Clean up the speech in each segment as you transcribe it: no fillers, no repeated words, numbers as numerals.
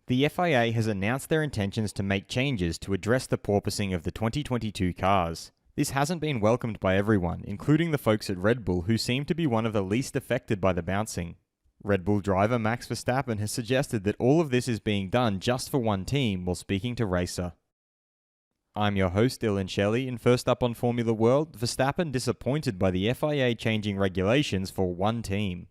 The FIA has announced their intentions to make changes to address the porpoising of the 2022 cars. This hasn't been welcomed by everyone, including the folks at Red Bull, who seem to be one of the least affected by the bouncing. Red Bull driver Max Verstappen has suggested that all of this is being done just for one team while speaking to Racer. I'm your host Dillon Shelley, and first up on Formula World, Verstappen disappointed by the FIA changing regulations for one team.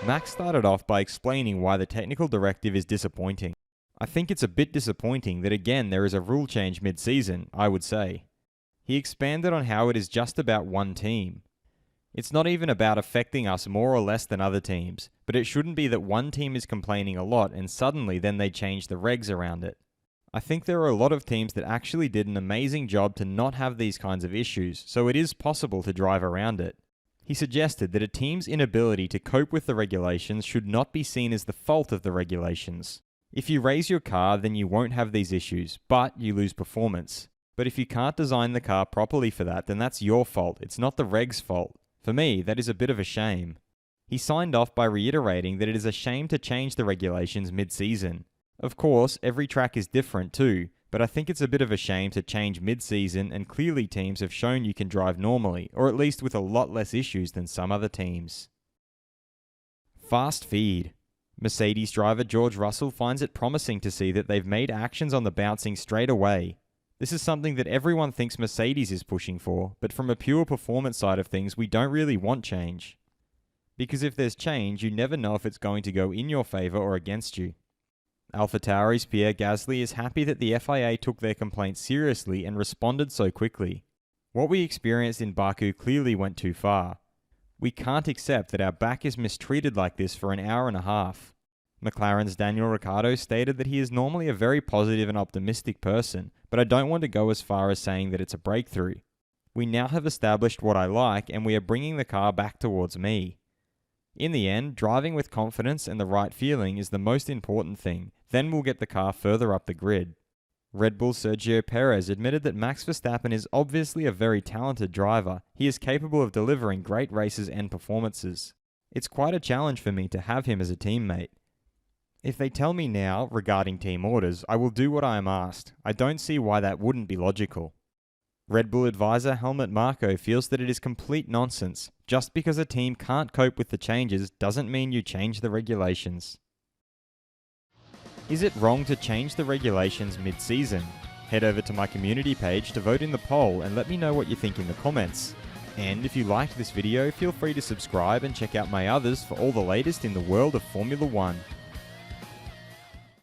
Max started off by explaining why the technical directive is disappointing. I think it's a bit disappointing that again there is a rule change mid-season, I would say. He expanded on how it is just about one team. It's not even about affecting us more or less than other teams, but it shouldn't be that one team is complaining a lot and suddenly then they change the regs around it. I think there are a lot of teams that actually did an amazing job to not have these kinds of issues, so it is possible to drive around it. He suggested that a team's inability to cope with the regulations should not be seen as the fault of the regulations. If you raise your car, then you won't have these issues, but you lose performance. But if you can't design the car properly for that, then that's your fault. It's not the reg's fault. For me, that is a bit of a shame. He signed off by reiterating that it is a shame to change the regulations mid-season. Of course, every track is different too, but I think it's a bit of a shame to change mid-season, and clearly teams have shown you can drive normally, or at least with a lot less issues than some other teams. Fast feed. Mercedes driver George Russell finds it promising to see that they've made actions on the bouncing straight away. This is something that everyone thinks Mercedes is pushing for, but from a pure performance side of things, we don't really want change. Because if there's change, you never know if it's going to go in your favour or against you. AlphaTauri's Pierre Gasly is happy that the FIA took their complaints seriously and responded so quickly. What we experienced in Baku clearly went too far. We can't accept that our back is mistreated like this for an hour and a half. McLaren's Daniel Ricciardo stated that he is normally a very positive and optimistic person, but I don't want to go as far as saying that it's a breakthrough. We now have established what I like, and we are bringing the car back towards me. In the end, driving with confidence and the right feeling is the most important thing, then we'll get the car further up the grid. Red Bull's Sergio Perez admitted that Max Verstappen is obviously a very talented driver. He is capable of delivering great races and performances. It's quite a challenge for me to have him as a teammate. If they tell me now, regarding team orders, I will do what I am asked. I don't see why that wouldn't be logical. Red Bull advisor Helmut Marko feels that it is complete nonsense. Just because a team can't cope with the changes doesn't mean you change the regulations. Is it wrong to change the regulations mid-season? Head over to my community page to vote in the poll and let me know what you think in the comments. And if you liked this video, feel free to subscribe and check out my others for all the latest in the world of Formula 1.